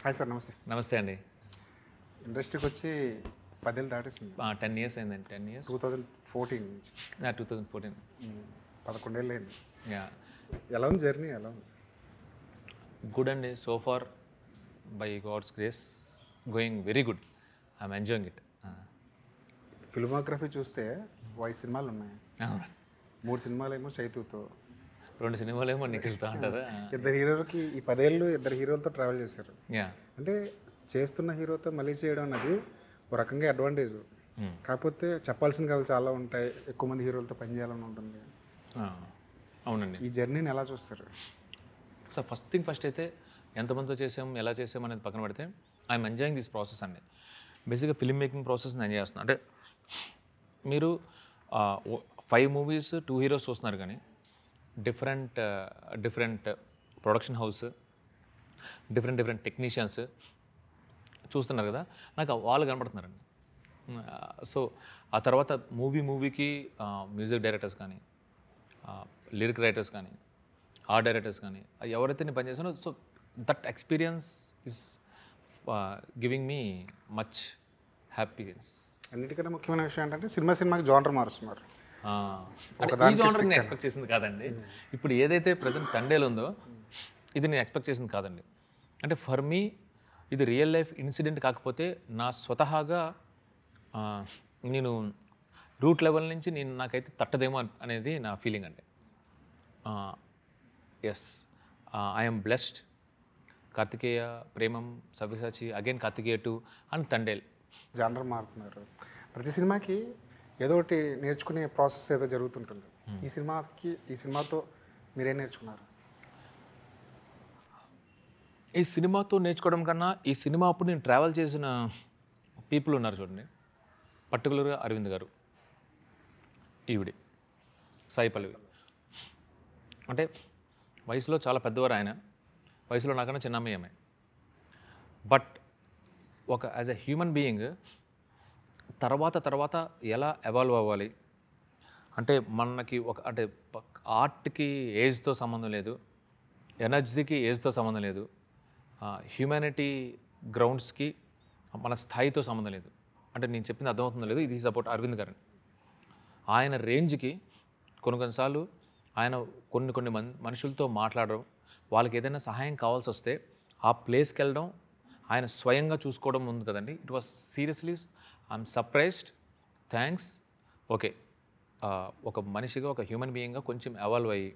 Hi sir, నమస్తే. నమస్తే అండి. ఇండస్ట్రీకి వచ్చి 10 ఏళ్ళు దాటేసింది. 10 ఇయర్స్ అయిందండి. 10 ఇయర్స్ 2014 నుంచి 2014. 11 ఏళ్ళు అయింది. యా, ఎలా ఉంది జర్నీ? ఎలా ఉంది? గుడ్ అండి. So far by God's grace going very good. I'm enjoying it. Filmography చూస్తే 5 సినిమాలు ఉన్నాయి. 3 సినిమాలు ఏమో చైతూతో, 2 సినిమాలు ఏమో నిఖిల్తో అంటారు. ఇద్దరు హీరోలకి ఈ 10 ఏళ్ళు ఇద్దరు హీరోలతో ట్రావెల్ చేశారు. యా, అంటే చేస్తున్న హీరోతో మళ్ళీ చేయడం అన్నది ఒక రకంగా అడ్వాంటేజ్. కాకపోతే చెప్పాల్సిన కథలు చాలా ఉంటాయి, ఎక్కువ మంది హీరోలతో పనిచేయాలని ఉంటుంది. అవునండి. ఈ జర్నీని ఎలా చూస్తారు? సో ఫస్ట్ అయితే ఎంతమందితో చేసాం, ఎలా చేసాం అనేది పక్కన పెడితే ఐఎమ్ ఎంజాయింగ్ దిస్ ప్రాసెస్ అండి. బేసిక్గా ఫిల్మ్ మేకింగ్ ప్రాసెస్ని ఎంజాయ్ చేస్తున్నాను. అంటే మీరు 5 మూవీస్ 2 హీరోస్ చూస్తున్నారు, కానీ different production house, different technicians చూస్తున్నారు కదా, నాకు వాళ్ళు కనపడుతున్నారండి. సో ఆ తర్వాత మూవీకి మ్యూజిక్ డైరెక్టర్స్ కానీ, లిరిక్ రైటర్స్ కానీ, ఆర్ట్ డైరెక్టర్స్ కానీ, ఎవరైతే నేను పనిచేసానో, so that experience is giving me much happiness. అన్నిటికన్నా ముఖ్యమైన విషయం ఏంటంటే సినిమాకి జానర్ మారుస్తున్నారు. ఈ జానర్ నేను ఎక్స్పెక్ట్ చేసింది కాదండి. ఇప్పుడు ఏదైతే ప్రజెంట్ తండేలు ఉందో ఇది నేను ఎక్స్పెక్ట్ చేసింది కాదండి. అంటే ఫర్ మీ ఇది రియల్ లైఫ్ ఇన్సిడెంట్ కాకపోతే నా స్వతహాగా నేను రూట్ లెవెల్ నుంచి నాకైతే తట్టదేమో అనేది నా ఫీలింగ్ అండి. Yes, I'm blessed. Karthikeya, Premam, Savyasachi, again Karthikeya 2 and Thandel. Genre మారుతున్నారు. ప్రతి సినిమాకి ఏదో ఒకటి నేర్చుకునే ప్రాసెస్ ఏదో జరుగుతుంటుంది. ఈ సినిమాతో మీరేం నేర్చుకున్నారు? ఈ సినిమాతో నేర్చుకోవడం కన్నా ఈ సినిమా అప్పుడు నేను ట్రావెల్ చేసిన పీపుల్ ఉన్నారు చూడండి. పర్టికులర్గా అరవింద్ గారు, ఈవిడి, సాయి పల్లవి. అంటే వయసులో చాలా పెద్దవారు ఆయన, వయసులో నాకన్నా చిన్న అమ్మాయి. బట్ ఒక యాజ్ ఎ హ్యూమన్ బీయింగ్ తర్వాత ఎలా ఎవాల్వ్ అవ్వాలి అంటే మనకి అంటే ఆర్ట్కి ఏజ్తో సంబంధం లేదు, ఎనర్జీకి ఏజ్తో సంబంధం లేదు, హ్యూమానిటీ గ్రౌండ్స్కి మన స్థాయితో సంబంధం లేదు. అంటే నేను చెప్పింది అర్థమవుతుందో లేదు, ఇది ఈజ్ అబౌట్ అరవింద్ గారు. ఆయన రేంజ్కి కొన్నిసార్లు ఆయన కొన్ని మనుషులతో మాట్లాడడం, వాళ్ళకి ఏదైనా సహాయం కావాల్సి వస్తే ఆ ప్లేస్కి వెళ్ళడం, ఆయన స్వయంగా చూసుకోవడం ఉంది కదండి. It was seriously I'm surprised. Thanks. Okay, ఒక మనిషిగా, ఒక హ్యూమన్ బీయింగ్గా కొంచెం ఎవాల్వ్ అయ్యి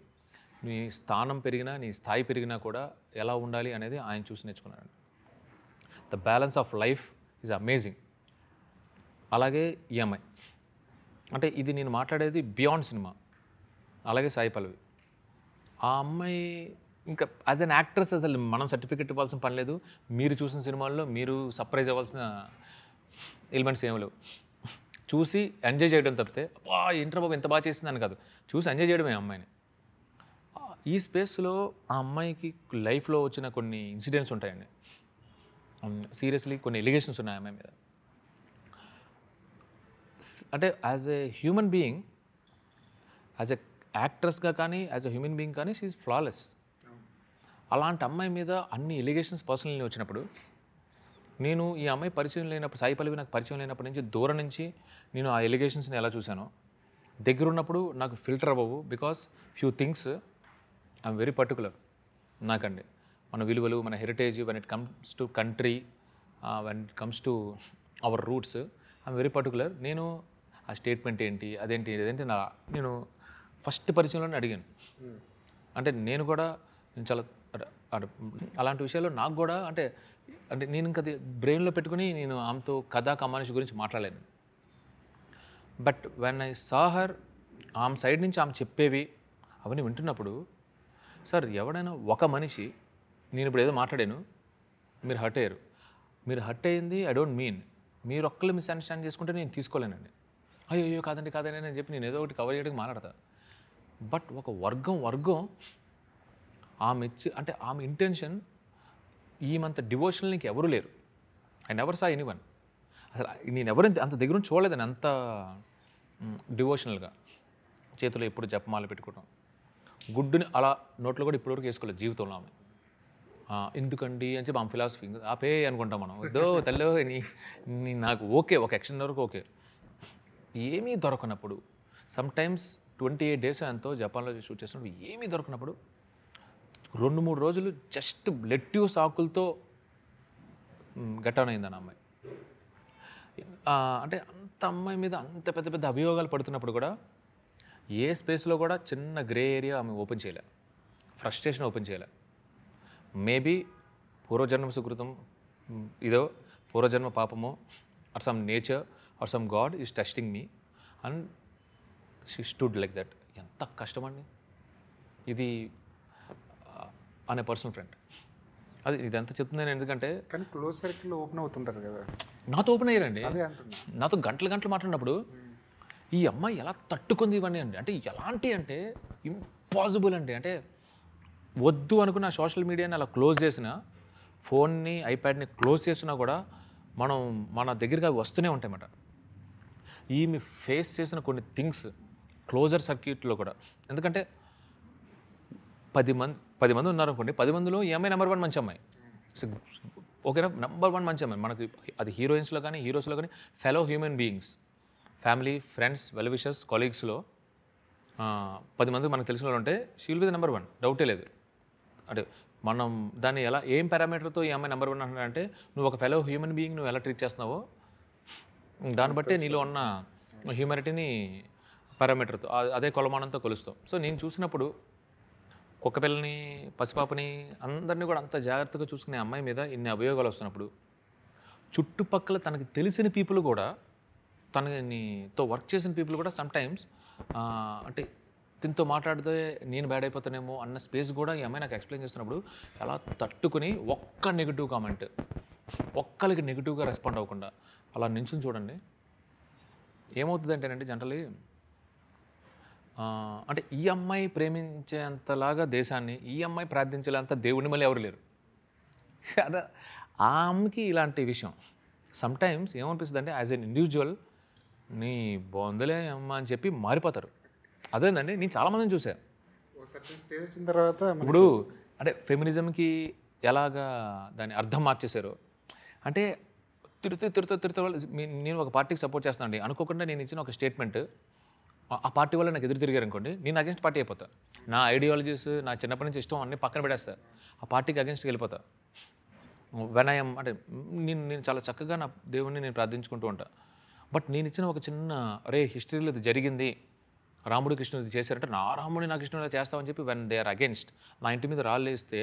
నీ స్థానం పెరిగినా, నీ స్థాయి పెరిగినా కూడా ఎలా ఉండాలి అనేది ఆయన చూసి నేర్చుకున్నాను. The balance of life is amazing. అలాగే ఈఎంఐ, అంటే ఇది నేను మాట్లాడేది బియాండ్ సినిమా. అలాగే సాయి పల్లవి, ఆ అమ్మాయి ఇంకా యాజ్ అన్ యాక్ట్రెస్ అసలు మనం సర్టిఫికెట్ ఇవ్వాల్సిన పని లేదు. మీరు చూసిన సినిమాల్లో మీరు సర్ప్రైజ్ అవ్వాల్సిన ఎలిమెంట్స్ ఏమి లేవు. చూసి ఎంజాయ్ చేయడం తప్పితే అబ్బా ఏంట్రా బాబు ఎంత బాగా చేసిందని కాదు, చూసి ఎంజాయ్ చేయడమే అమ్మాయిని. ఈ స్పేస్లో ఆ అమ్మాయికి లైఫ్లో వచ్చిన కొన్ని ఇన్సిడెంట్స్ ఉంటాయండి. సీరియస్లీ కొన్ని ఎలిగేషన్స్ ఉన్నాయి అమ్మాయి మీద. అంటే as a human being, as a యాక్ట్రెస్గా కానీ, యాజ్ ఎ హ్యూమన్ బీయింగ్ కానీ, షీ ఈజ్ ఫ్లాలెస్. అలాంటి అమ్మాయి మీద అన్ని ఎలిగేషన్స్ పర్సనల్లీ వచ్చినప్పుడు, నేను ఈ అమ్మాయి పరిచయం లేనప్పుడు, సాయి పల్లవి నాకు పరిచయం లేనప్పటి నుంచి దూరం నుంచి నేను ఆ ఎలిగేషన్స్ని ఎలా చూశానో, దగ్గరున్నప్పుడు నాకు ఫిల్టర్ అవ్వవు. Because few things I'm very particular నాకండి. మన విలువలు, మన heritage, when it comes to country, when it comes to our roots, I'm very particular. నేను ఆ స్టేట్మెంట్ ఏంటి, అదేంటి నేను ఫస్ట్ పరిచయంలోనే అడిగాను. అంటే నేను చాలా అలాంటి విషయాల్లో నాకు కూడా అంటే నేను ఇంకా బ్రెయిన్లో పెట్టుకుని నేను ఆమెతో కథా కమానిషి గురించి మాట్లాడలేను. But when I saw her, ఆమె సైడ్ నుంచి ఆమె చెప్పేవి అవన్నీ వింటున్నప్పుడు, సార్ ఎవడైనా ఒక మనిషి, నేను ఇప్పుడు ఏదో మాట్లాడాను, మీరు హర్ట్ అయ్యారు, మీరు హర్ట్ అయ్యింది ఐ డోంట్ మీన్ మీరు ఒక్కళ్ళు మిస్అండర్స్టాండ్ చేసుకుంటే నేను తీసుకోలేనండి. అయ్యో కాదండి అని చెప్పి నేను ఏదో ఒకటి కవర్ చేయడానికి మాట్లాడతా. బట్ ఒక వర్గం ఆమె అంటే ఆమె ఇంటెన్షన్, ఈమంత డివోషనల్ నీకు ఎవరు లేరు. I never saw anyone. అసలు నేను ఎవరు అంత దగ్గర నుంచి చూడలేదని, అంత డివోషనల్గా చేతిలో ఎప్పుడు జపమాల పెట్టుకోవడం, గుడ్డుని అలా నోట్లో కూడా ఇప్పటివరకు వేసుకోలేదు జీవితంలో ఆమె. ఎందుకండి అని చెప్పి ఆమె ఫిలాసఫీ ఆపే అనుకుంటాం మనం. వద్దో తల్లో నీ నాకు ఓకే ఒక ఎక్స్టెండ్ వరకు ఓకే. ఏమీ దొరకనప్పుడు సమ్టైమ్స్ 28 డేస్ ఎంతో జపాన్లో షూట్ చేసినప్పుడు ఏమీ దొరకనప్పుడు 2-3 రోజులు జస్ట్ లెట్యూస్ ఆకులతో గట్టాన్ అయిందని అమ్మాయి. అంటే అంత అమ్మాయి మీద అంత పెద్ద పెద్ద అభియోగాలు పడుతున్నప్పుడు కూడా ఏ స్పేస్లో కూడా చిన్న గ్రే ఏరియా ఆమె ఓపెన్ చేయలే, ఫ్రస్ట్రేషన్ ఓపెన్ చేయలే. మేబీ పూర్వజన్మ సుకృతం ఇదో పూర్వజన్మ పాపమో or some nature or some god is testing me and she stood like that. ఎంత కష్టమండి ఇది అనే పర్సనల్ ఫ్రెండ్. అది ఇదంతా చెప్తున్నాను ఎందుకంటే కానీ క్లోజ్ సర్కిల్లో ఓపెన్ అవుతుంటారు కదా, నాతో ఓపెన్ అయ్యారండి. అదే అంటున్నా. నాతో గంటలు మాట్లాడినప్పుడు ఈ అమ్మాయి ఎలా తట్టుకుంది ఇవన్నీ అండి. అంటే ఎలాంటి అంటే ఇంపాసిబుల్ అండి. అంటే వద్దు అనుకున్న సోషల్ మీడియాని అలా క్లోజ్ చేసిన, ఫోన్ని ఐప్యాడ్ని క్లోజ్ చేసినా కూడా మన దగ్గరికి అవి వస్తూనే ఉంటాయన్నమాట. ఈమె ఫేస్ చేసిన కొన్ని థింగ్స్ క్లోజర్ సర్క్యూట్లో కూడా. ఎందుకంటే 10 మంది ఉన్నారనుకోండి, 10 మందిలో ఈ అమ్మాయి నెంబర్ 1 మంచి అమ్మాయి. ఓకేనా, నెంబర్ 1 మంచి అమ్మాయి. మనకి అది హీరోయిన్స్లో కానీ హీరోస్లో కానీ fellow human beings, family, friends, well wishers, కొలీగ్స్లో 10 మంది మనకు తెలిసిన వాళ్ళు ఉంటే she will be the number 1, డౌటే లేదు. అంటే మనం దాన్ని ఎలా ఏం పారామీటర్తో ఈ అమ్మాయి నెంబర్ 1 అంటున్నారంటే నువ్వు ఒక ఫెలో హ్యూమన్ బీయింగ్ నువ్వు ఎలా ట్రీట్ చేస్తున్నావో దాన్ని బట్టే నీలో ఉన్న హ్యూమానిటీని పారామీటర్తో అదే కొలమానంతో కొలుస్తాం. సో నేను చూసినప్పుడు కుక్క పిల్లని, పసిపాపని అందరినీ కూడా అంత జాగ్రత్తగా చూసుకునే అమ్మాయి మీద ఇన్ని అభియోగాలు వస్తున్నప్పుడు చుట్టుపక్కల తనకి తెలిసిన పీపుల్ కూడా, తనతో వర్క్ చేసిన పీపుల్ కూడా సమ్టైమ్స్ అంటే దీంతో మాట్లాడితే నేను బ్యాడ్ అయిపోతానేమో అన్న స్పేస్ కూడా ఈ అమ్మాయి నాకు ఎక్స్ప్లెయిన్ చేస్తున్నప్పుడు అలా తట్టుకుని ఒక్క నెగిటివ్ కామెంట్, ఒక్కరికి నెగిటివ్గా రెస్పాండ్ అవ్వకుండా అలా నించుని చూడండి. ఏమవుతుంది అంటేనండి జనరల్లీ అంటే ఈ అమ్మాయి ప్రేమించేంతలాగా దేశాన్ని, ఈ అమ్మాయి ప్రార్థించేంత దేవుడిని మళ్ళీ ఎవరు లేరు. అదే ఆ అమ్మకి ఇలాంటి విషయం సమ్టైమ్స్ ఏమనిపిస్తుంది అంటే యాజ్ ఎన్ ఇండివిజువల్ నీ బాగుందిలే అమ్మ అని చెప్పి మారిపోతారు. అదేందండి నేను చాలామందిని చూసాను. స్టేజ్ వచ్చిన తర్వాత ఇప్పుడు అంటే ఫెమినిజంకి ఎలాగా దాని అర్థం మార్చేశారు అంటే తిరుతూ నేను ఒక పార్టీకి సపోర్ట్ చేస్తానండి అనుకోకుండా నేను ఇచ్చిన ఒక స్టేట్మెంట్ ఆ పార్టీ వల్ల నాకు ఎదురు తిరిగారు అనుకోండి, నేను అగెన్స్ట్ పార్టీ అయిపోతా. నా ఐడియాలజీస్, నా చిన్నప్పటి నుంచి ఇష్టం అన్నీ పక్కన పెడేస్తా, ఆ పార్టీకి అగెన్స్ట్కి వెళ్ళిపోతా. వెనయం అంటే నేను చాలా చక్కగా నా దేవుణ్ణి నేను ప్రార్థించుకుంటూ ఉంటా. బట్ నేను ఇచ్చిన ఒక చిన్న హిస్టరీలో ఇది జరిగింది, రాముడు కృష్ణుడు ఇది చేశారంటే నా రాముడిని నా కృష్ణుడు ఇలా చేస్తామని చెప్పి వెన్ దే ఆర్ అగెన్స్ట్, నా ఇంటి మీద రాళ్ళు వేస్తే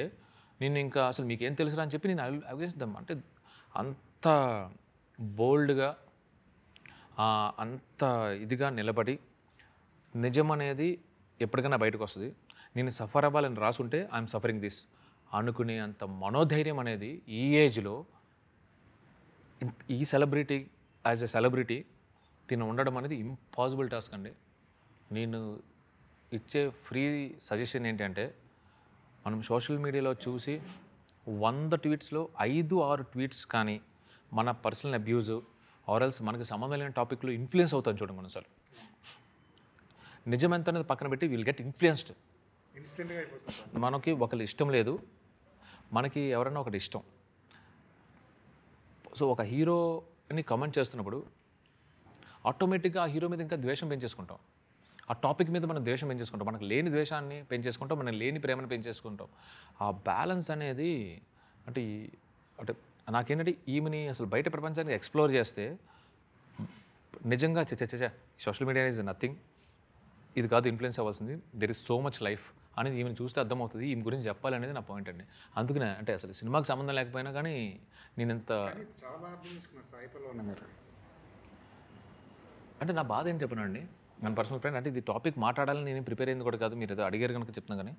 నేను ఇంకా అసలు మీకేం తెలుసురా అని చెప్పి నేను అగెన్స్ట్ దమ్. అంటే అంత బోల్డ్గా అంత ఇదిగా నిలబడి నిజం అనేది ఎప్పటికైనా బయటకు వస్తుంది. నేను సఫర్ అవ్వాలని రాసుంటే ఐఎమ్ సఫరింగ్ దిస్ అనుకునే అంత మనోధైర్యం అనేది ఈ ఏజ్లో ఈ సెలబ్రిటీ యాజ్ ఎ సెలబ్రిటీ తిన ఉండడం అనేది ఇంపాసిబుల్ టాస్క్ అండి. నేను ఇచ్చే ఫ్రీ సజెషన్ ఏంటంటే మనం సోషల్ మీడియాలో చూసి 100 ట్వీట్స్లో 5-6 ట్వీట్స్ కానీ మన పర్సనల్ అబ్యూజ్ ఆర్ఎల్స్ మనకి సంబంధం లేని టాపిక్లో ఇన్ఫ్లుయెన్స్ అవుతాను చూడండి. కొన్నిసార్లు నిజం ఎంత అనేది పక్కన పెట్టి విల్ గెట్ ఇన్ఫ్లుయెన్స్డ్. మనకి ఒకళ్ళు ఇష్టం లేదు, మనకి ఎవరైనా ఒకటి ఇష్టం. సో ఒక హీరోని కమెంట్ చేస్తున్నప్పుడు ఆటోమేటిక్గా ఆ హీరో మీద ఇంకా ద్వేషం పెంచేసుకుంటాం, ఆ టాపిక్ మీద మనం ద్వేషం పెంచేసుకుంటాం, మనకు లేని ద్వేషాన్ని పెంచేసుకుంటాం, మనకు లేని ప్రేమను పెంచేసుకుంటాం. ఆ బ్యాలెన్స్ అనేది అంటే అంటే నాకేంటంటే ఈమెని అసలు బయట ప్రపంచానికి ఎక్స్ప్లోర్ చేస్తే నిజంగా సోషల్ మీడియా ఈజ్ నథింగ్, ఇది కాదు ఇన్ఫ్లుయెన్స్ అవ్వాల్సింది, there is so much life అనేది ఈమెను చూస్తే అర్థమవుతుంది. ఈమె గురించి చెప్పాలనేది నా పాయింట్ అండి. అందుకనే అంటే అసలు సినిమాకి సంబంధం లేకపోయినా కానీ నేను ఎంత అంటే నా బాధ ఏంటి చెప్పనండి, మన పర్సనల్ ఫ్రెండ్ అంటే ఇది టాపిక్ మాట్లాడాలని నేను ప్రిపేర్ అయింది కూడా కాదు, మీరు ఏదో అడిగారు కనుక చెప్తున్నా. కానీ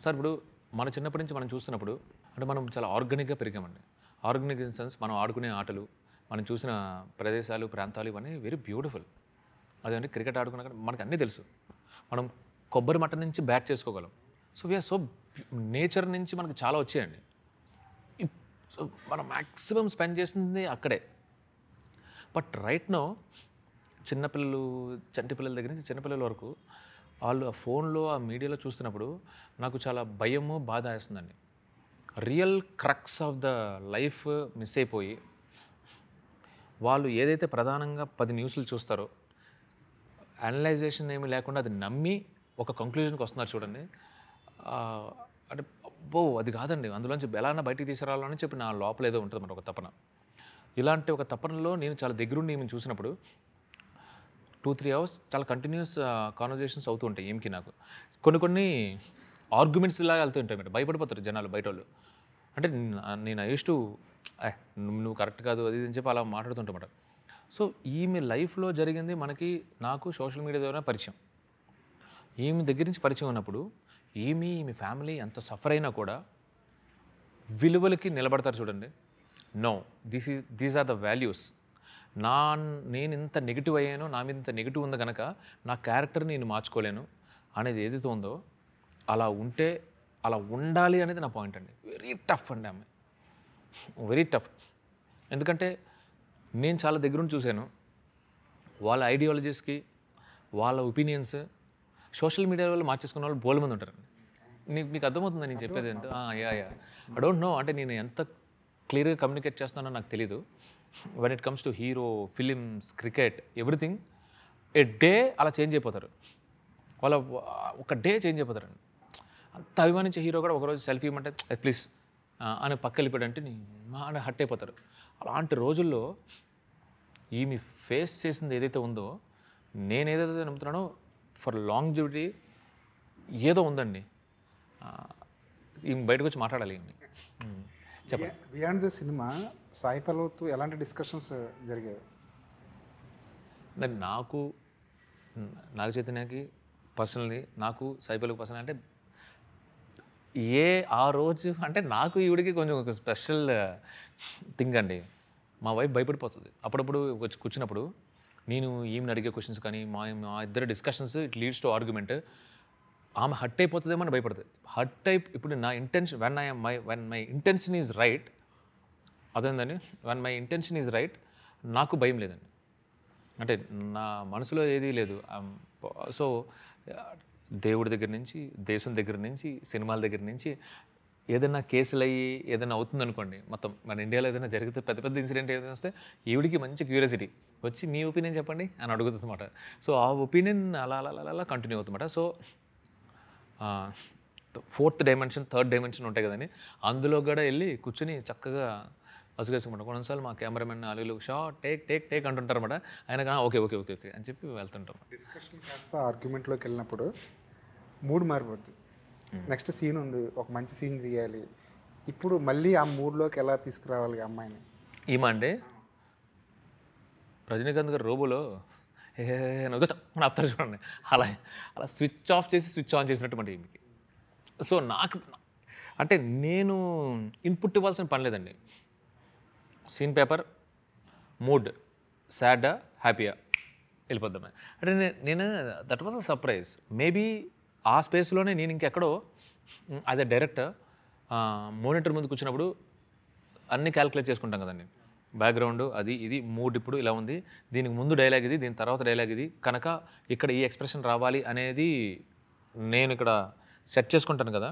సార్ ఇప్పుడు మన చిన్నప్పటి నుంచి మనం చూస్తున్నప్పుడు అంటే మనం చాలా ఆర్గానిక్గా పెరిగామండి. ఆర్గానిక్ ఇన్ సెన్స్ మనం ఆడుకునే ఆటలు, మనం చూసిన ప్రదేశాలు, ప్రాంతాలు ఇవన్నీ వెరీ బ్యూటిఫుల్. అదంటే క్రికెట్ ఆడుకున్నా కానీ మనకు అన్నీ తెలుసు. మనం కొబ్బరి మట్ట నుంచి బ్యాట్ చేసుకోగలం. సో వీఆర్ సో నేచర్ నుంచి మనకు చాలా వచ్చాయండి. సో మనం మ్యాక్సిమం స్పెండ్ చేసింది అక్కడే. బట్ రైట్ నో చిన్నపిల్లలు, చంటి పిల్లల దగ్గర నుంచి చిన్నపిల్లల వరకు వాళ్ళు ఆ ఫోన్లో ఆ మీడియాలో చూస్తున్నప్పుడు నాకు చాలా భయము బాధ వేస్తుందండి. Real crux of the life miss అయిపోయి వాళ్ళు ఏదైతే ప్రధానంగా 10 న్యూస్లు చూస్తారో అనలైజేషన్ ఏమీ లేకుండా అది నమ్మి ఒక కంక్లూజన్కి వస్తున్నారు చూడండి. అంటే అబ్బో అది కాదండి, అందులోంచి ఎలానా బయటికి తీసుకురావాలని చెప్పి నా లోపల ఏదో ఉంటుంది అన్నమాట ఒక తపన. ఇలాంటి ఒక తపనలో నేను చాలా దగ్గరుండి ఈమెను చూసినప్పుడు 2-3 అవర్స్ చాలా కంటిన్యూస్ కాన్వర్జేషన్స్ అవుతూ ఉంటాయి ఈమెకి నాకు. కొన్ని ఆర్గ్యుమెంట్స్ లాగా వెళ్తూ ఉంటాయి మేడం, భయపడిపోతారు జనాలు బయట వాళ్ళు. అంటే నేను ఐ యూస్ టు నువ్వు కరెక్ట్ కాదు అది అని చెప్పి అలా మాట్లాడుతుంటామాట. సో ఈమె లైఫ్లో జరిగింది మనకి నాకు సోషల్ మీడియా ద్వారా పరిచయం. ఈమె దగ్గర నుంచి పరిచయం ఉన్నప్పుడు ఈమె ఫ్యామిలీ ఎంత సఫర్ అయినా కూడా విలువలకి నిలబడతారు చూడండి. No, these are the values. నేను ఇంత నెగిటివ్ అయ్యానో, నా మీద ఇంత నెగిటివ్ ఉంది కనుక నా క్యారెక్టర్ని నేను మార్చుకోలేను అనేది ఏదైతే ఉందో అలా ఉంటే అలా ఉండాలి అనేది నా పాయింట్ అండి. వెరీ టఫ్ అండి ఆమె, వెరీ టఫ్. ఎందుకంటే నేను చాలా దగ్గరుండి చూశాను వాళ్ళ ఐడియాలజీస్కి, వాళ్ళ ఒపీనియన్స్ సోషల్ మీడియా వల్ల మార్చేసుకున్న వాళ్ళు బోల్డ్ మంది ఉంటారండి. మీకు అర్థమవుతుందా నేను చెప్పేది ఏంటో? యా ఐ డోంట్ నో, అంటే నేను ఎంత క్లియర్గా కమ్యూనికేట్ చేస్తున్నానో నాకు తెలీదు. When it comes to hero, films, cricket, everything A day అలా చేంజ్ అయిపోతారు. వాళ్ళ ఒక డే చేంజ్ అయిపోతారండి. అంత అభిమానించే హీరో కూడా ఒకరోజు సెల్ఫీ ఇవ్వమంటే ప్లీజ్ అని పక్క వెళ్ళిపోయాడంటే అని హట్ అయిపోతారు. అలాంటి రోజుల్లో ఈమె ఫేస్ చేసింది ఏదైతే ఉందో, నేను ఏదైతే నమ్ముతున్నానో ఫర్ లాంగ్జివిటీ ఏదో ఉందండి. ఈమె బయటకు వచ్చి మాట్లాడాలి ఈమె. చెప్పండి. బియాండ్ ది సినిమా సాయి పల్లవితో ఎలాంటి డిస్కషన్స్ జరిగాయి? నాకు చైతన్యకి పర్సనల్లీ, నాకు సాయి పల్లవికి పర్సనల్ అంటే ఆ రోజు అంటే నాకు ఈవిడికి కొంచెం ఒక స్పెషల్ థింగ్ అండి. మా వైఫ్ భయపడిపోతుంది అప్పుడప్పుడు వచ్చి కూర్చున్నప్పుడు. నేను ఈమెను అడిగే క్వశ్చన్స్ కానీ మా ఇద్దరు discussions it leads to argument. ఆమె హట్ అయిపోతుందేమో అని భయపడుతుంది. ఇప్పుడు నా intention when my intention is right, అదేందని when my intention is right నాకు భయం లేదండి. అంటే నా మనసులో ఏదీ లేదు. సో దేవుడి దగ్గర నుంచి, దేశం దగ్గర నుంచి, సినిమాల దగ్గర నుంచి ఏదైనా కేసులు అయ్యి ఏదైనా అవుతుందనుకోండి, మొత్తం మన ఇండియాలో ఏదైనా జరిగితే పెద్ద ఇన్సిడెంట్ ఏదైనా వస్తే ఈవిడికి మంచి క్యూరియాసిటీ వచ్చి మీ ఒపీనియన్ చెప్పండి అని అడుగుతుంది అనమాట. సో ఆ ఒపీనియన్ అలా కంటిన్యూ అవుతుందన్నమాట. So 4th dimension 3rd dimension ఉంటాయి కదండి, అందులో కూడా వెళ్ళి కూర్చొని చక్కగా అసుగేసుకుంటాం. కొన్నిసార్లు మా కెమెరామెన్ అలీలు షార్ట్ టేక్ అంటుంటారు అన్నమాట. ఆయన కానీ ఓకే అని చెప్పి వెళ్తుంటాం. డిస్కషన్ కాస్త ఆర్గ్యుమెంట్లోకి వెళ్ళినప్పుడు మూడ్ మారిపోద్ది. నెక్స్ట్ సీన్ ఉంది, ఒక మంచి సీన్ తీయాలి. ఇప్పుడు మళ్ళీ ఆ మూడ్లోకి ఎలా తీసుకురావాలి అమ్మాయిని? అంటే రజనీకాంత్ గారు రోబోలో నవ్వుతారు చూడండి, అలా స్విచ్ ఆఫ్ చేసి స్విచ్ ఆన్ చేసినటువంటి ఈమెకి. సో నాకు అంటే నేను ఇన్పుట్ ఇవ్వాల్సిన పని లేదండి. సీన్ పేపర్, మూడ్, సాడా, హ్యాపీయా వెళ్ళిపోద్దాం. అంటే నేను that was a surprise. Maybe ఆ స్పేస్లోనే నేను ఇంకెక్కడో యాజ్ ఎ డైరెక్టర్ మోనిటర్ ముందు కూర్చున్నప్పుడు అన్నీ క్యాలిక్యులేట్ చేసుకుంటాం కదండి. బ్యాక్గ్రౌండ్ అది ఇది, మూడ్ ఇప్పుడు ఇలా ఉంది, దీనికి ముందు డైలాగ్ ఇది, దీని తర్వాత డైలాగ్ ఇది, కనుక ఇక్కడ ఈ ఎక్స్ప్రెషన్ రావాలి అనేది నేను ఇక్కడ సెట్ చేసుకుంటాను కదా.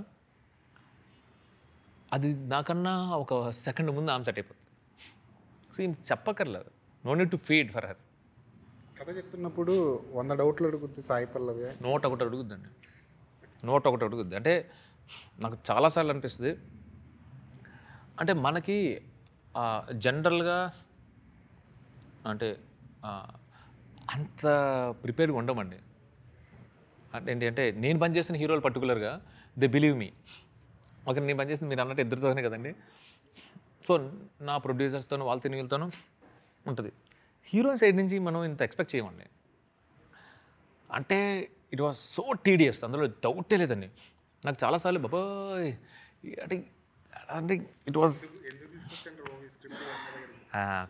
అది నాకన్నా ఒక సెకండ్ ముందు ఆమె సెట్ అయిపోతుంది. సో ఏం చెప్పక్కర్లేదు, no need to feed for her. కథ చెప్తున్నప్పుడు 100 డౌట్లు అడుగుద్ది సాయి పల్లవి. నోట్ ఒకటి అడుగుద్ది. అంటే నాకు చాలాసార్లు అనిపిస్తుంది, అంటే మనకి జనరల్గా అంటే అంత ప్రిపేర్గా ఉండమండి. అంటే ఏంటి అంటే నేను పనిచేసిన హీరోలు పర్టికులర్గా దే బిలీవ్ మీ. ఓకే, నేను పనిచేసింది మీరు అన్నట్టు ఇద్దరితోనే కదండి. సో నా ప్రొడ్యూసర్స్తోనూ వీళ్ళతోనూ ఉంటుంది. హీరోయిన్ సైడ్ నుంచి మనం ఇంత ఎక్స్పెక్ట్ చేయమండి. అంటే ఇట్ వాజ్ సో టీడియస్, అందులో డౌటే లేదండి. నాకు చాలాసార్లు బాబాయ్ అంటే ఇట్ వాజ్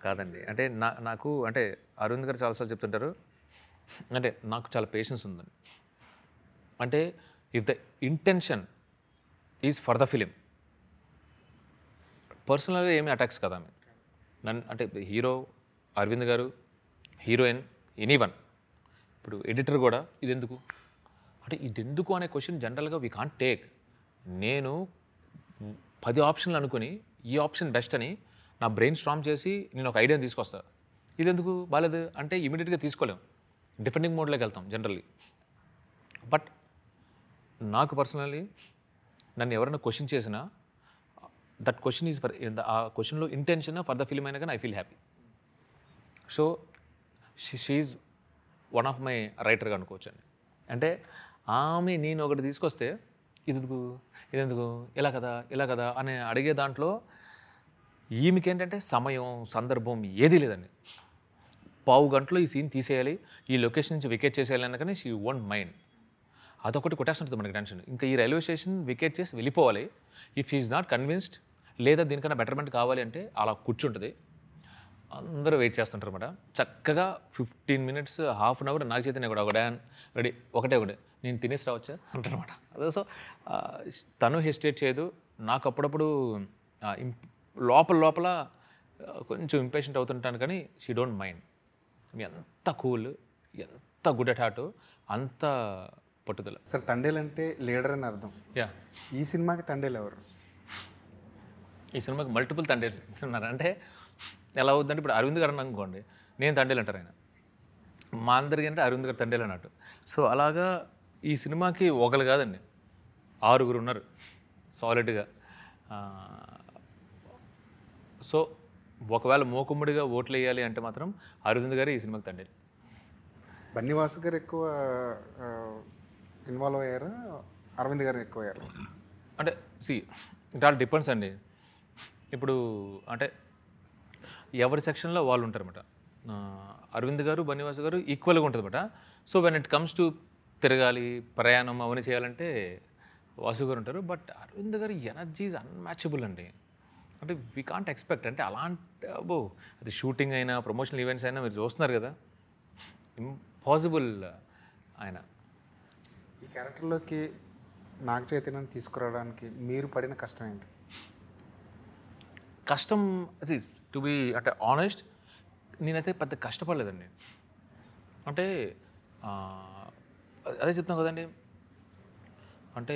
కాదండి. అంటే నాకు అంటే అరవింద్ గారు చాలాసార్లు చెప్తుంటారు, అంటే నాకు చాలా పేషెన్స్ ఉందండి. అంటే if the intention is for the film, పర్సనల్గా ఏమీ అటాక్స్ కదా నన్ను. అంటే హీరో అరవింద్ గారు, హీరోయిన్, ఎనీవన్, ఇప్పుడు ఎడిటర్ కూడా ఇది ఎందుకు అంటే ఇది ఎందుకు అనే క్వశ్చన్ జనరల్గా వీ కాంట్ టేక్. నేను 10 ఆప్షన్లు అనుకుని ఈ ఆప్షన్ బెస్ట్ అని నా బ్రెయిన్ స్ట్రామ్ చేసి నేను ఒక ఐడియాని తీసుకొస్తా. ఇది ఎందుకు బాలేదు అంటే ఇమీడియట్గా తీసుకోలేం, డిఫెండింగ్ మోడ్లోకి వెళ్తాం జనరల్లీ. బట్ నాకు పర్సనల్లీ నన్ను ఎవరైనా క్వశ్చన్ చేసినా దట్ క్వశ్చన్ ఈజ్ ఫర్ ఆ క్వశ్చన్లో ఇంటెన్షన్ ఫర్ ద ఫిల్మ్ అయినా కానీ I feel happy. So she's one of my రైటర్గా అనుకోవచ్చు అండి. అంటే ఆమె నేను ఒకటి తీసుకొస్తే ఇదెందుకు ఇలా కదా అని అడిగే దాంట్లో ఈమెకి ఏంటంటే సమయం సందర్భం ఏదీ లేదండి. పావు గంటలో ఈ సీన్ తీసేయాలి, ఈ లొకేషన్ నుంచి వికెట్ చేసేయాలి అన్న కానీ షీ వోంట్ మైండ్. అదొకటి కొట్టేస్తుంటుంది మనకి టెన్షన్. ఇంకా ఈ రైల్వే స్టేషన్ వికెట్ చేసి వెళ్ళిపోవాలి. If she is not convinced లేదా దీనికన్నా బెటర్మెంట్ కావాలి అంటే అలా కూర్చుంటుంది. అందరూ వెయిట్ చేస్తుంటారు అనమాట. చక్కగా 15 minutes హాఫ్ అన్ అవర్ నాకు చేతి కూడా ఒక డాన్ రెడీ ఒకటే నేను తినేసి రావచ్చా అంటారనమాట. అదే సో తను హెసిటేట్ చేయదు. నాకు అప్పుడప్పుడు లోపల కొంచెం ఇంపేషెంట్ అవుతుంటాను కానీ షీ డోంట్ మైండ్. ఎంత కూల్, ఎంత గుడ్ అట్ హార్ట్, అంత పట్టుదల. సార్ తండేలు అంటే లీడర్ అని అర్థం. యా, ఈ సినిమాకి తండేలు ఎవరు? ఈ సినిమాకి మల్టిపుల్ తండేలు ఉన్నారు. అంటే ఎలా అవుతుందంటే ఇప్పుడు అరవింద్ గారు అనుకోండి, నేను తండేలు అంటారు ఆయన. మా అందరికీ అంటే అరవింద్ గారు తండేలు అన్నట్టు. సో అలాగా ఈ సినిమాకి ఒకరు కాదండి, 6 ఉన్నారు సాలిడ్గా. సో ఒకవేళ మోకుమ్ముడిగా ఓట్లు వేయాలి అంటే మాత్రం అరవింద్ గారు ఈ సినిమాకి తండేలు. బన్నీవాసు గారు ఎక్కువ ఇన్వాల్వ్ అయ్యారా, అరవింద్ గారు ఎక్కువ అయ్యారు? అంటే ఇట్ ఆల్ డిపెండ్స్ అండి. ఇప్పుడు అంటే ఎవరి సెక్షన్లో వాళ్ళు ఉంటారన్నమాట. అరవింద్ గారు బన్నీవాసు గారు ఈక్వల్గా ఉంటుందన్నమాట. So when it comes to తిరగాలి, ప్రయాణం అవన్నీ చేయాలంటే వాసు గారు ఉంటారు. బట్ అరవింద్ గారు ఎనర్జీ ఈజ్ అన్మ్యాచబుల్ అండి. అంటే వీ కాంట్ ఎక్స్పెక్ట్. అంటే అలాంటి అది షూటింగ్ అయినా ప్రమోషనల్ ఈవెంట్స్ అయినా మీరు చూస్తున్నారు కదా, ఇంపాసిబుల్ ఆయన. ఈ క్యారెక్టర్లోకి నాగ చైతన్యాన్ని తీసుకురావడానికి మీరు పడిన కష్టం ఏంటి? కష్టం టు బీ అంటే ఆనెస్ట్, నేనైతే పెద్ద కష్టపడలేదండి. అంటే అదే చెప్తాను కదండి, అంటే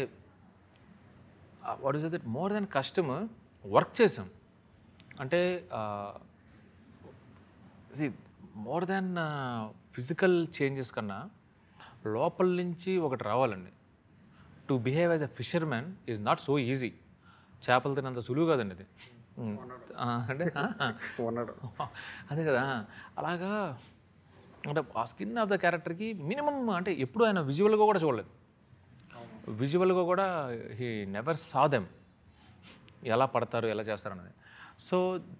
what is that more than కష్టం, వర్క్ చేసాం. అంటే మోర్ దాన్ ఫిజికల్ చేంజెస్ కన్నా లోపల నుంచి ఒకటి రావాలండి. To behave as a fisherman is not so easy. చేపలు తినంత సులువు కాదండి అది. అంటే అదే కదా, అలాగా అంటే ఆ స్కిన్ ఆఫ్ ద క్యారెక్టర్కి మినిమం అంటే ఎప్పుడు ఆయన విజువల్గా కూడా చూడలేదు. విజువల్గా కూడా హీ నెవర్ సా దెమ్, ఎలా పడతారు ఎలా చేస్తారు అన్నది. సో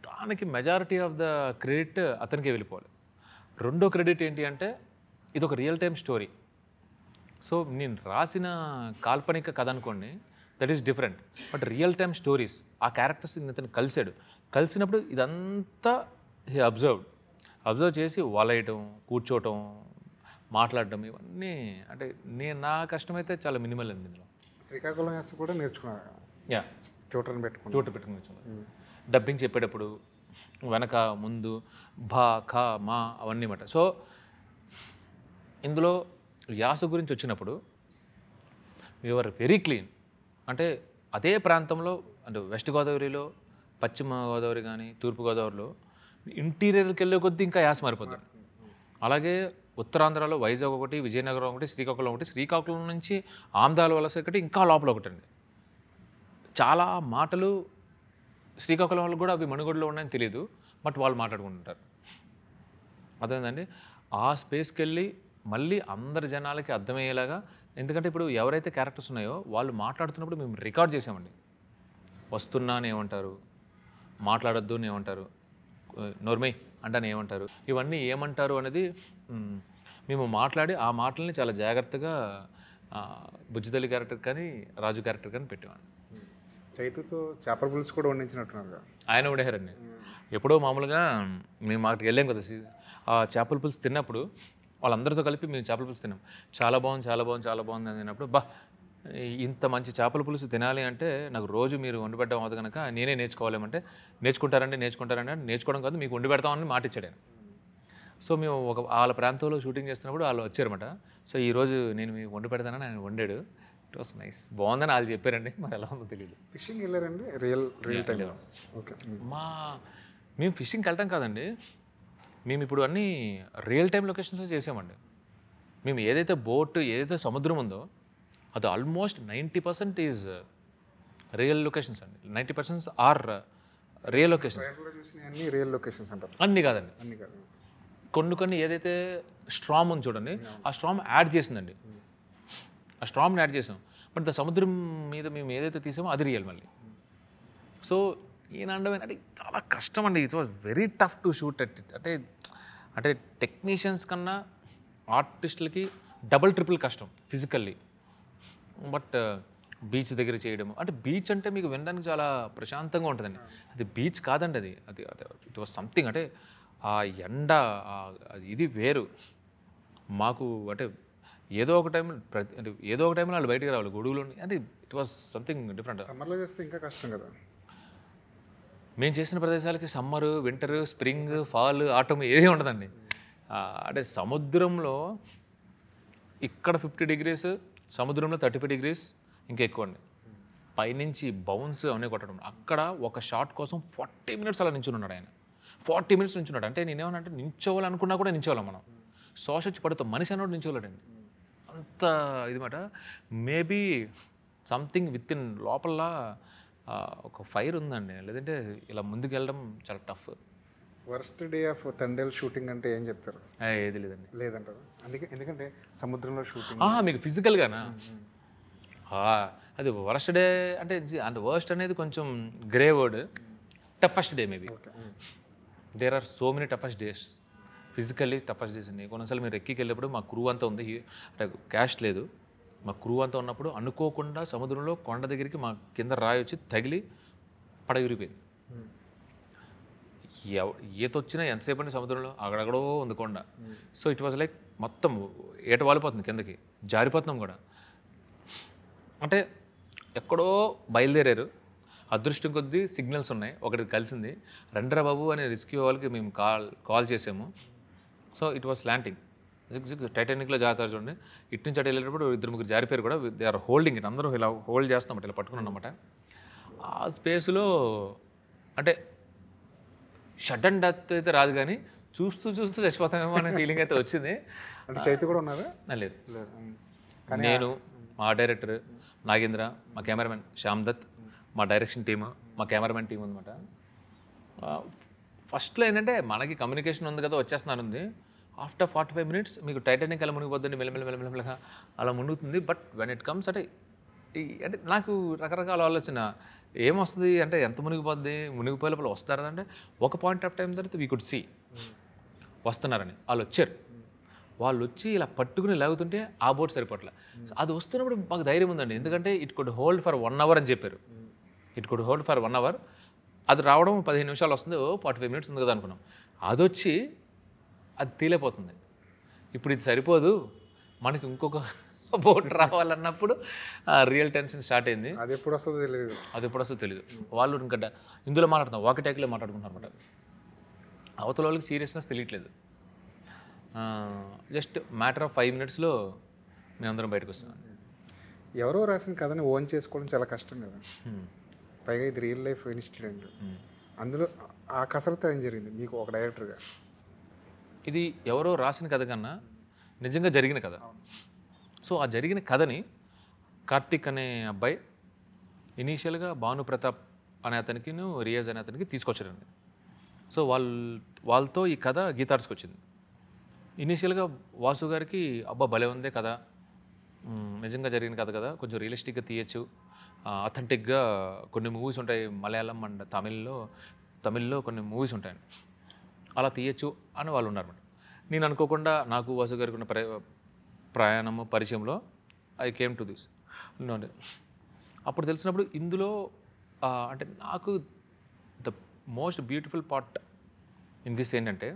దానికి మెజారిటీ ఆఫ్ ద క్రెడిట్ అతనికే వెళ్ళిపోవాలి. రెండో క్రెడిట్ ఏంటి అంటే ఇది ఒక రియల్ టైమ్ స్టోరీ. సో నేను రాసిన కాల్పనిక కథ అనుకోండి, that is different. But real time stories, ఆ క్యారెక్టర్స్ ఇతను కలిసినప్పుడు ఇదంతా హీ అబ్జర్వ్ చేసి వలయటం, కూర్చోవటం, మాట్లాడటం, ఇవన్నీ అంటే నా కష్టమైతే చాలా మినిమల్ అండి ఇందులో. శ్రీకాకుళం యాస కూడా నేర్చుకున్నారు. యా, ట్యూటర్ పెట్టుకుని నేర్చుకున్నాను. డబ్బింగ్ చెప్పేటప్పుడు వెనక ముందు భా ఖా మా అవన్నీ మాట. సో ఇందులో యాస గురించి వచ్చినప్పుడు యూఆర్ వెరీ క్లీన్. అంటే అదే ప్రాంతంలో అంటే వెస్ట్ గోదావరిలో, పశ్చిమ గోదావరి కానీ తూర్పు గోదావరిలో ఇంటీరియర్కి వెళ్ళే కొద్దీ ఇంకా యాస మారిపోతుంది. అలాగే ఉత్తరాంధ్రలో వైజాగ్ ఒకటి, విజయనగరం ఒకటి, శ్రీకాకుళం ఒకటి, శ్రీకాకుళం నుంచి ఆంధ్రాల వలస ఒకటి, ఇంకా లోపల ఒకటి అండి. చాలా మాటలు శ్రీకాకుళం వాళ్ళకి కూడా అవి మనుగడలో ఉన్నాయని తెలియదు, బట్ వాళ్ళు మాట్లాడుకుంటుంటారు. అర్థమైందండి. ఆ స్పేస్కి వెళ్ళి మళ్ళీ అందరి జనాలకి అర్థమయ్యేలాగా, ఎందుకంటే ఇప్పుడు ఎవరైతే క్యారెక్టర్స్ ఉన్నాయో వాళ్ళు మాట్లాడుతున్నప్పుడు మేము రికార్డ్ చేసామండి. వస్తున్నా అని ఏమంటారు, మాట్లాడొద్దు అని ఏమంటారు, నోర్మై అంటాను ఏమంటారు, ఇవన్నీ ఏమంటారు అనేది మేము మాట్లాడి ఆ మాటల్ని చాలా జాగ్రత్తగా బుజ్జితల్లి క్యారెక్టర్ కానీ రాజు క్యారెక్టర్ కానీ పెట్టేవాడిని. చైతుతో చేపల పులుసు కూడా వండించినట్టున్నారు. ఆయన వండేశారండి. ఎప్పుడో మామూలుగా మేము అక్కడికి వెళ్ళాం కదా, ఆ చేపల పులుసు తిన్నప్పుడు వాళ్ళందరితో కలిపి మేము చేపల పులుసు తిన్నాం. చాలా బాగుంది అని తిన్నప్పుడు, ఇంత మంచి చేపల పులుసు తినాలి అంటే నాకు రోజు మీరు వండి పెట్టడం అవుతుంది కనుక నేనే నేర్చుకోవాలేమంటే నేర్చుకుంటారంటే నేర్చుకోవడం కాదు మీకు వండి పెడతామని మాట ఇచ్చాడు ఆయన. సో మేము వాళ్ళ ప్రాంతంలో షూటింగ్ చేస్తున్నప్పుడు వాళ్ళు వచ్చారన్నమాట. సో ఈరోజు నేను మీకు వండి పెడతానని ఆయన వండాడు. ఇట్ వాస్ నైస్, బాగుందని వాళ్ళు చెప్పారండి, మరి ఎలా ఉందో తెలియదు. ఫిషింగ్ వెళ్ళారండి రియల్ టైం? ఓకే. మేము ఫిషింగ్కి వెళ్ళటం కాదండి, మేము ఇప్పుడు అన్నీ రియల్ టైం లొకేషన్స్లో చేసామండి. మేము ఏదైతే సముద్రం ఉందో అది ఆల్మోస్ట్ 90% ఈజ్ రియల్ లొకేషన్స్ అండి. 90% ఆర్ రియల్ లొకేషన్స్. అన్ని రియల్ లొకేషన్స్ అంటారు? అన్నీ కాదండి, అన్ని కాదు. కొన్ని ఏదైతే స్ట్రామ్ ఉంది చూడండి, ఆ స్ట్రామ్ యాడ్ చేసిందండి, ఆ స్ట్రామ్ని యాడ్ చేసాం. బట్ సముద్రం మీద మేము ఏదైతే తీసామో అది రియల్ మళ్ళీ. సో ఈయన అండమైన అంటే చాలా కష్టం అండి. It was very tough to shoot at it. అంటే టెక్నీషియన్స్ కన్నా ఆర్టిస్టులకి డబుల్ ట్రిపుల్ కష్టం ఫిజికల్లీ. బట్ బీచ్ దగ్గర చేయడం అంటే, బీచ్ అంటే మీకు వినడానికి చాలా ప్రశాంతంగా ఉంటుందండి. అది బీచ్ కాదండి, అది ఇట్ వాజ్ సంథింగ్. అంటే ఆ ఎండ ఇది వేరు మాకు. అంటే ఏదో ఒక టైంలో వాళ్ళు బయటికి రావాలి గొడుగులో. అంటే ఇట్ వాజ్ సంథింగ్ డిఫరెంట్. సమ్మర్లో చేస్తే ఇంకా కష్టం కదా. మేము చేసిన ప్రదేశాలకి summer, winter, spring, fall, atom ఏది ఉండదండి. అంటే సముద్రంలో ఇక్కడ 50 degrees, సముద్రంలో 35 degrees ఇంకా ఎక్కువ అండి. పైనుంచి బౌన్స్ అవన్నీ కొట్టడం. అక్కడ ఒక షాట్ కోసం 40 minutes అలా నించుని ఉన్నాడు ఆయన. 40 minutes నించున్నాడు. అంటే నేనేమన్నా నించోవాలనుకున్నా కూడా నించోవాలి మనం. శ్వాస వచ్చి పడుతాం, మనిషి అన్నోడు నించోలేడండి, అంత ఇది మాట. మేబీ సంథింగ్ విత్ ఇన్ లోపల ఒక ఫైర్ ఉందండి, లేదంటే ఇలా ముందుకు వెళ్ళడం చాలా tough. Worst day of Thandel shooting అంటే ఏం చెప్తారు? ఏది లేదంటారు. ఎందుకంటే సముద్రంలో షూటింగ్. మీకు ఫిజికల్గానా? అది వర్స్ట్ డే అంటే వర్స్ట్ అనేది కొంచెం grey word. Toughest day maybe. There are so many toughest days, physically toughest days అండి. కొన్నిసార్లు మీరు ఎక్కికి వెళ్ళినప్పుడు మా క్రూ అంతా ఉంది, అంటే క్యాష్ లేదు, మా క్రూ అంతా ఉన్నప్పుడు అనుకోకుండా సముద్రంలో కొండ దగ్గరికి మా కింద రాయి వచ్చి తగిలి పడవ విరిగిపోయింది. ఈత వచ్చినా ఎంతసేపు అండి సముద్రంలో, అక్కడెక్కడో ఉంది కొండ. సో ఇట్ వాజ్ లైక్ మొత్తం ఏట వాలిపోతుంది కిందకి, జారిపోతున్నాం కూడా. అంటే ఎక్కడో బయలుదేరారు, అదృష్టం కొద్దీ సిగ్నల్స్ ఉన్నాయి, ఒకటి కలిసింది, రండ్రా బాబు అనే రెస్క్యూ వాళ్ళకి మేము కాల్ చేసాము. So it was landing. టైటానిక్లో జాగ్రత్త చూడండి, ఇటు నుంచి అటు వెళ్ళేటప్పుడు 2-3 జారిపోయారు కూడా. దే ఆర్ హోల్డింగ్ ఇట్, అందరూ ఇలా హోల్డ్ చేస్తామట, ఇలా పట్టుకున్నాం అనమాట. ఆ స్పేస్లో అంటే షడ్ అండ్ డెత్ అయితే రాదు, కానీ చూస్తూ చచ్చిపోతామేమో అనే ఫీలింగ్ అయితే వచ్చింది. అంటే చైతు కూడా ఉన్నారా? లేదు. నేను, మా డైరెక్టర్ నాగేంద్ర, మా కెమెరామెన్ శ్యామ్ దత్, మా డైరెక్షన్ టీము, మా కెమెరామెన్ టీం అనమాట. ఫస్ట్లో ఏంటంటే మనకి కమ్యూనికేషన్ ఉంది కదా, వచ్చేస్తున్నాను ఉంది. ఆఫ్టర్ 45 minutes మీకు టైటానిక్ అలా మునిగిపోద్దండి, మెల్లమెల్లగా అలా మునుగుతుంది. బట్ వెన్ ఇట్ కమ్స్ అంటే నాకు రకరకాల ఆలోచన ఏమొస్తుంది అంటే, ఎంత మునిగిపోద్ది, మునిగిపోయే లోపల వస్తారంటే ఒక పాయింట్ ఆఫ్ టైం తర్వాత వీ కుడ్ సీ వస్తున్నారని. వాళ్ళు వచ్చి ఇలా పట్టుకుని లాగుతుంటే ఆ బోట్ సరిపోట్ల. అది వస్తున్నప్పుడు మాకు ధైర్యం ఉందండి, ఎందుకంటే it could hold for 1 hour అని చెప్పారు. It could hold for 1 hour. అది రావడం 15 నిమిషాలు వస్తుంది, 45 minutes ఉంది కదా అనుకున్నాం. అది వచ్చి అది తేలిపోతుంది. ఇప్పుడు ఇది సరిపోదు, మనకి ఇంకొక బోట్ రావాలన్నప్పుడు రియల్ టెన్షన్ స్టార్ట్ అయింది. అది ఎప్పుడు వస్తుందో తెలియదు. వాళ్ళు ఇంకా ఇందులో మాట్లాడుతున్నాం, వాకి టాకీలో మాట్లాడుకుంటారు అనమాట. అవతల వాళ్ళకి సీరియస్నెస్ తెలియట్లేదు. జస్ట్ మ్యాటర్ ఆఫ్ 5 minutesలో మేమందరం బయటకు వస్తాం. ఎవరో రాసిన కథని ఓన్ చేసుకోవడం చాలా కష్టం కదా, పైగా ఇది రియల్ లైఫ్ ఇన్సిడెంట్. అందులో ఆ కసరత్తు ఏం జరిగింది మీకు ఒక డైరెక్టర్గా? ఇది ఎవరో రాసిన కథ కన్నా నిజంగా జరిగిన కథ. సో ఆ జరిగిన కథని కార్తిక్ అనే అబ్బాయి ఇనీషియల్గా భానుప్రతాప్ అనే అతనికి, రియాజ్ అనే అతనికి తీసుకొచ్చారండి. సో వాళ్ళతో ఈ కథ గీతార్స్కి వచ్చింది. ఇనీషియల్గా వాసు గారికి అబ్బా భలే ఉందే కథ, నిజంగా జరిగిన కథ కదా, కొంచెం రియలిస్టిక్గా తీయచ్చు, అథెంటిక్గా కొన్ని మూవీస్ ఉంటాయి మలయాళం అండ్ తమిళ్లో కొన్ని మూవీస్ ఉంటాయండి, అలా తీయచ్చు అని వాళ్ళు ఉన్నారన్నమాట. నేను అనుకోకుండా నాకు వాసు గారికి ఉన్న ప్రయాణము పరిచయంలో ఐ కేమ్ టు దిస్. అప్పుడు తెలిసినప్పుడు ఇందులో అంటే నాకు the most beautiful part in this ఏంటంటే,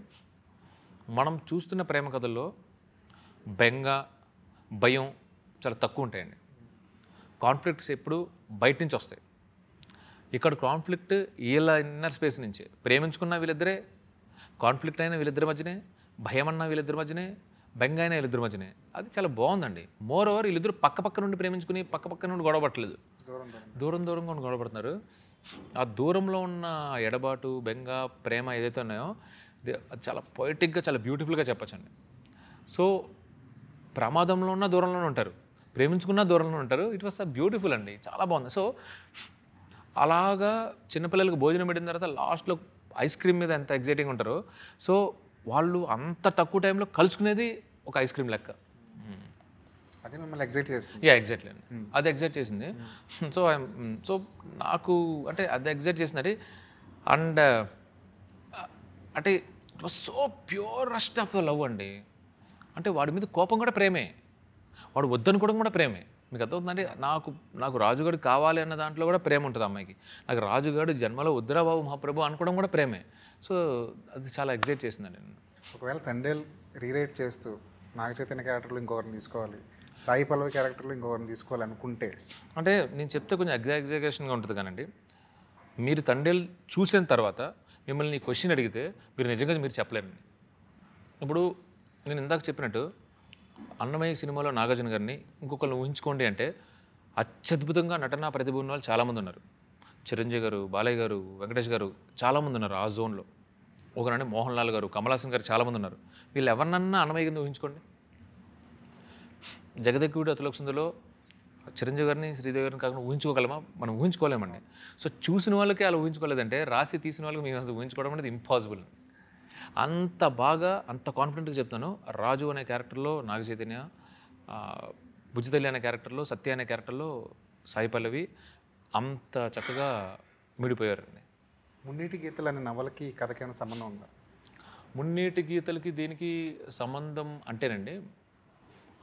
మనం చూస్తున్న ప్రేమ కథల్లో బెంగ, భయం చాలా తక్కువ ఉంటాయండి. కాన్ఫ్లిక్ట్స్ ఎప్పుడు బయట నుంచి వస్తాయి. ఇక్కడ కాన్ఫ్లిక్ట్ వీళ్ళ ఇన్నర్ స్పేస్ నుంచే. ప్రేమించుకున్న వీళ్ళిద్దరే, కాన్ఫ్లిక్ట్ అయిన వీళ్ళిద్దరి మధ్యనే, భయం అన్న వీళ్ళిద్దరి మధ్యనే, బెంగ అయినా వీళ్ళిద్దరి మధ్యనే. అది చాలా బాగుందండి. మోర్ ఓవర్ వీళ్ళిద్దరు పక్క నుండి ప్రేమించుకుని పక్క నుండి గొడవ పట్టలేదు, దూరంగా ఉండి గొడవ పడుతున్నారు. ఆ దూరంలో ఉన్న ఎడబాటు, బెంగ, ప్రేమ ఏదైతే ఉన్నాయో అది చాలా పొయిటిక్గా, చాలా బ్యూటిఫుల్గా చెప్పచ్చండి. సో ప్రమాదంలో ఉన్న దూరంలోనే ఉంటారు, ప్రేమించుకున్న దూరంలో ఉంటారు. ఇట్ వాస్ బ్యూటిఫుల్ అండి, చాలా బాగుంది. సో అలాగా చిన్నపిల్లలకు భోజనం పెట్టిన తర్వాత లాస్ట్లో ఐస్ క్రీమ్ మీద ఎంత ఎగ్జైటింగ్ ఉంటారో, సో వాళ్ళు అంత తక్కువ టైంలో కలుసుకునేది ఒక ఐస్ క్రీమ్ లెక్క. అది మిమ్మల్ని ఎగ్జైట్ చేస్తుంది. ఎగ్జాక్ట్లీ అండి, అది ఎగ్జైట్ చేసింది. సో నాకు అంటే అది ఎగ్జైట్ చేసిందండి. అండ్ అంటే it was so pure rust of love అండి. అంటే వాడి మీద కోపం కూడా ప్రేమే, వాడు వద్దనుకోవడం కూడా ప్రేమే. మీకు అర్థమవుతుందంటే నాకు రాజుగాడు కావాలి అన్న దాంట్లో కూడా ప్రేమ ఉంటుంది అమ్మాయికి. నాకు రాజుగాడు జన్మలో వద్దురా బాబు మహాప్రభు అనుకోవడం కూడా ప్రేమే. సో అది చాలా ఎగ్జైట్ చేసిందండి. ఒకవేళ తండేల్ రీరైట్ చేస్తూ నాగ చైతన్య క్యారెక్టర్లో ఇంకొకరిని తీసుకోవాలి, సాయి పల్లవి క్యారెక్టర్లో ఇంకొకరిని తీసుకోవాలి అనుకుంటే, అంటే నేను చెప్తే కొంచెం ఎగ్జాగరేషన్గా ఉంటుంది కానండి, మీరు తండేల్ చూసిన తర్వాత మిమ్మల్ని క్వశ్చన్ అడిగితే మీరు నిజంగా మీరు చెప్పలేరండి. ఇప్పుడు నేను ఇందాక చెప్పినట్టు అన్నమయ్య సినిమాలో నాగార్జున గారిని ఇంకొకరిని ఊహించుకోండి అంటే అత్యద్భుతంగా నటనా ప్రతిభ ఉన్న వాళ్ళు చాలామంది ఉన్నారు. చిరంజీవి గారు, బాలయ్య గారు, వెంకటేష్ గారు చాలామంది ఉన్నారు ఆ జోన్లో. ఒకరంటే మోహన్ లాల్ గారు, కమల్ హాసన్ గారు చాలామంది ఉన్నారు. వీళ్ళు ఎవరినన్నా అన్నమయ్య కింద ఊహించుకోండి. జగదగ్గుడు అతిలోక సుందరిలో చిరంజీవి గారిని, శ్రీదేవి గారిని కాకుండా ఊహించుకోగలమా? మనం ఊహించుకోలేమండి. సో చూసిన వాళ్ళకి అలా ఊహించుకోలేదంటే రాసి తీసిన వాళ్ళకి మేము అసలు ఊహించుకోవడం అనేది ఇంపాసిబుల్. అంత బాగా, అంత కాన్ఫిడెంట్గా చెప్తాను. రాజు అనే క్యారెక్టర్లో నాగ చైతన్య, బుజ్జితల్లి అనే క్యారెక్టర్లో సత్య అనే క్యారెక్టర్లో సాయి పల్లవి అంత చక్కగా మిడిపోయారండి. మున్నీటి గీతలు అనే నవలకి కథకి ఏమైనా సంబంధం ఉందా? మున్నీటి గీతలకి దీనికి సంబంధం అంటేనండి,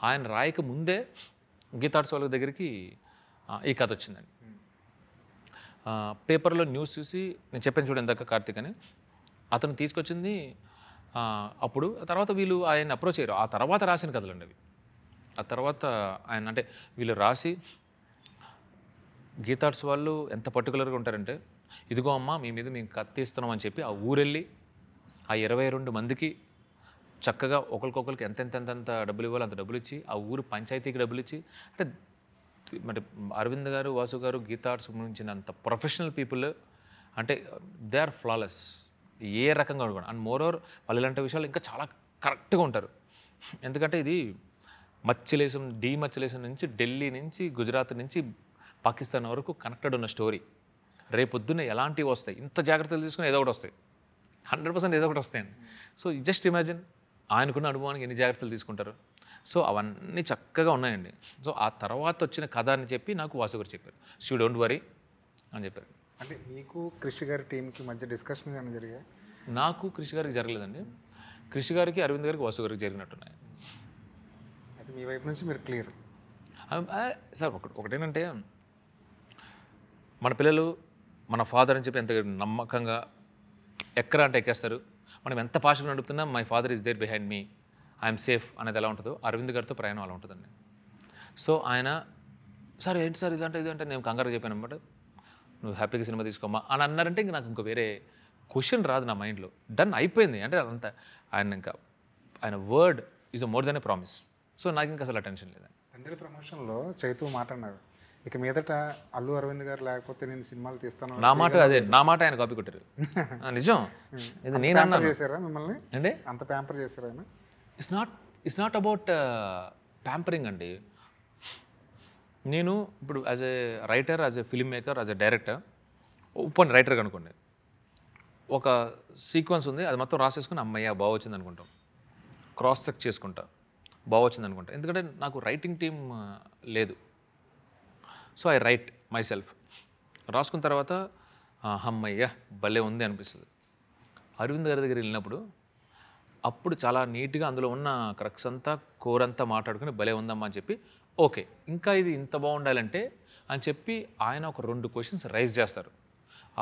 ఆయన రాయక ముందే గీతార్ట్స్ వాళ్ళ దగ్గరికి ఈ కథ వచ్చిందండి. పేపర్లో న్యూస్ చూసి నేను చెప్పాను చూడండి ఇందాక కార్తీక్ అని, అతను తీసుకొచ్చింది. అప్పుడు తర్వాత వీళ్ళు ఆయన అప్రోచ్ అయ్యారు. ఆ తర్వాత రాసిన కథలు అండి అవి. ఆ తర్వాత ఆయన అంటే వీళ్ళు రాసి గీతార్ట్స్ వాళ్ళు ఎంత పర్టికులర్గా ఉంటారంటే, ఇదిగో అమ్మ మీ మీద మేము కత్తిస్తున్నాం అని చెప్పి ఆ ఊరెళ్ళి ఆ 22 మందికి చక్కగా ఒకరికొకరికి ఎంతెంత డబ్బులు ఇవ్వాలో అంత డబ్బులు ఇచ్చి, ఆ ఊరు పంచాయతీకి డబ్బులు ఇచ్చి, అంటే మరి అరవింద్ గారు, వాసు గారు గీతార్ట్స్ సంబంధించినంత ప్రొఫెషనల్ పీపుల్ అంటే దే ఆర్ ఫ్లాలెస్ ఏ రకంగా కూడా. అండ్ మోర్ ఓవర్ వాళ్ళు ఇలాంటి విషయాలు ఇంకా చాలా కరెక్ట్గా ఉంటారు. ఎందుకంటే ఇది మచ్చలేసం నుంచి ఢిల్లీ నుంచి గుజరాత్ నుంచి పాకిస్తాన్ వరకు కనెక్టెడ్ ఉన్న స్టోరీ. రేపొద్దున ఎలాంటివి వస్తాయి, ఇంత జాగ్రత్తలు తీసుకుని ఏదో ఒకటి వస్తాయి, 100% ఏదో ఒకటి వస్తాయండి. సో జస్ట్ ఇమాజిన్ ఆయనకున్న అనుభవానికి ఎన్ని జాగ్రత్తలు తీసుకుంటారు. సో అవన్నీ చక్కగా ఉన్నాయండి. సో ఆ తర్వాత వచ్చిన కథ అని చెప్పి నాకు వాసు గారు చెప్పారు, షూ డోంట్ వరీ అని చెప్పారు. అంటే మీకు కృషి గారి టీంకి మధ్య డిస్కషన్ కానీ జరిగాయి? నాకు కృషి గారికి జరగలేదండి, కృషి గారికి, అరవింద్ గారికి, వాసు గారికి జరిగినట్టున్నాయి. అయితే మీ వైపు నుంచి మీరు క్లియర్ సార్. ఒకటేనంటే మన పిల్లలు మన ఫాదర్ అని చెప్పి ఎంత నమ్మకంగా ఎక్కడ అంటే ఎక్కేస్తారు. మనం ఎంత ఫాస్ట్గా నడుపుతున్నా my father is there behind me, I'm safe అనేది ఎలా ఉంటుందో అరవింద్ గారితో ప్రయాణం అలా ఉంటుందండి. సో ఆయన సార్ ఏంటి సార్ ఇదంటే నేను కంగారు చెప్పాను అనమాట, నువ్వు హ్యాపీగా సినిమా తీసుకోమా అని అన్నారంటే ఇంక నాకు ఇంకో వేరే క్వశ్చన్ రాదు నా మైండ్లో. డన్ అయిపోయింది అంటే అంత ఆయన word is more than a promise. So నాకు ఇంకా అసలు టెన్షన్ లేదండి. తండ్రి ప్రమోషన్లో చైతూ మాట అన్నారు, ఇక మీదట అల్లు అరవింద్ గారు లేకపోతే నేను సినిమాలు తీస్తాను. నా మాట ఆయన కాపీ కొట్టారు. నిజం, ఇది నేను అన్నా. చేశారా మిమ్మల్ని అంటే అంత ప్యాంపర్ చేశారా ఆయన? ఇట్స్ నాట్ అబౌట్ ప్యాంపరింగ్ అండి. నేను ఇప్పుడు as a writer, as a film maker, as a director, open రైటర్గా అనుకోండి, ఒక సీక్వెన్స్ ఉంది, అది మొత్తం రాసేసుకుని అమ్మయ్య బాగా వచ్చింది అనుకుంటాం, క్రాస్ చెక్ చేసుకుంటా బాగా వచ్చింది అనుకుంటా. ఎందుకంటే నాకు రైటింగ్ టీమ్ లేదు. So I right my self. రాసుకున్న తర్వాత అమ్మయ్య భలే ఉంది అనిపిస్తుంది. అరవింద్ గారి దగ్గర వెళ్ళినప్పుడు అప్పుడు చాలా నీట్గా అందులో ఉన్న క్రక్స్ అంతా, కోర్ అంతా మాట్లాడుకుని భలే ఉందమ్మా అని చెప్పి, ఓకే ఇంకా ఇది ఇంత బాగుండాలంటే అని చెప్పి ఆయన ఒక 2 క్వశ్చన్స్ రైజ్ చేస్తారు.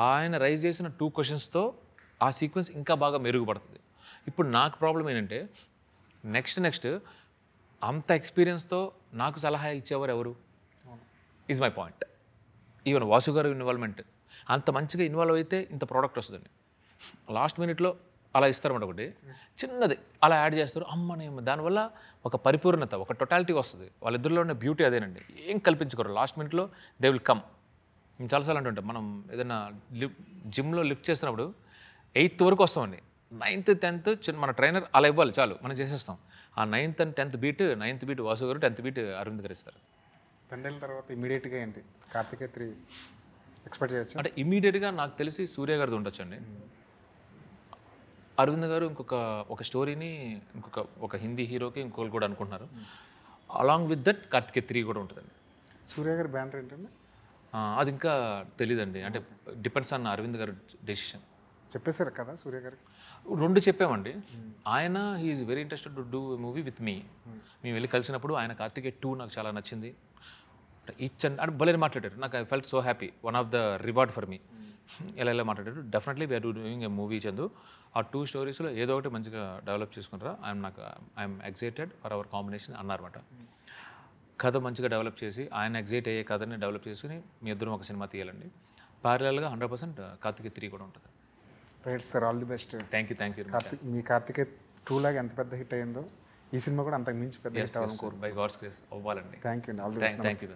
ఆయన రైజ్ చేసిన 2 క్వశ్చన్స్తో ఆ సీక్వెన్స్ ఇంకా బాగా మెరుగుపడుతుంది. ఇప్పుడు నాకు ప్రాబ్లం ఏంటంటే నెక్స్ట్ అంత ఎక్స్పీరియన్స్తో నాకు సలహా ఇచ్చేవారు ఎవరు? Is my point. Even Vasu గారు ఇన్వాల్వ్మెంట్ అంత మంచిగా ఇన్వాల్వ్ అయితే ఇంత ప్రోడక్ట్ వస్తుందండి. లాస్ట్ మినిట్లో అలా ఇస్తారన్నమాట ఒకటి చిన్నది అలా యాడ్ చేస్తారు అమ్మనేమో దానివల్ల ఒక పరిపూర్ణత ఒక టొటాలిటీ వస్తుంది వాళ్ళిద్దరిలో ఉన్న బ్యూటీ అదేనండి ఏం కల్పించుకోరు లాస్ట్ మినిట్లో దే విల్ కమ్ మేము చాలాసార్లు అంటుంటాం మనం ఏదైనా జిమ్లో లిఫ్ట్ చేస్తున్నప్పుడు 8th వరకు వస్తామండి 9th 10th మన ట్రైనర్ అలా ఇవ్వాలి చాలు మనం చేసేస్తాం ఆ 9th and 10th beat 9th beat Vasu గారు 10th బీట్ అరవింద్ గారు ఇస్తారు తండ్రిల తర్వాత ఇమీడియట్గా ఏంటి కార్తికేయ 3 ఎక్స్పెక్ట్ చేయొచ్చు అంటే ఇమీడియట్గా నాకు తెలిసి సూర్య గారిది ఉండొచ్చండి అరవింద్ గారు ఒక స్టోరీని ఒక హిందీ హీరోకి ఇంకోళ్ళు కూడా అనుకుంటున్నారు అలాంగ్ విత్ దట్ కార్తికేయ 3 కూడా ఉంటుందండి సూర్య గారి బ్యానర్ ఏంటండి అది ఇంకా తెలీదండి అంటే డిపెండ్స్ ఆన్ అరవింద్ గారి డెసిషన్ చెప్పేశారు కదా సూర్య గారికి 2 చెప్పామండి ఆయన he's very interested to do movie with me మేము వెళ్ళి కలిసినప్పుడు ఆయన కార్తికేయ 2 నాకు చాలా నచ్చింది ఈచ్ అండ్ అంటే భలే మాట్లాడారు నాకు I felt so happy one of the reward for me ఎలా మాట్లాడారు definitely we're doing a movie Chandu ఆ 2 స్టోరీస్లో ఏదో ఒకటి మంచిగా డెవలప్ చేసుకుంటారా I'm excited for our combination అన్నారన్నమాట కథ మంచిగా డెవలప్ చేసి ఆయన ఎగ్జైట్ అయ్యే కథని డెవలప్ చేసుకుని మీ ఇద్దరం ఒక సినిమా తీయాలండి ప్యారలల్గా 100% కార్తికేయ 3 కూడా ఉంటుంది right sir all the best thank you మీ కార్తికేయ 2 లాగా ఎంత పెద్ద హిట్ అయిందో ఈ సినిమా కూడా అంతకు మించి పెద్ద హిట్ అవ్వాలని బై గాడ్స్ గ్రేస్ అవ్వాలండి thank you all the best thank you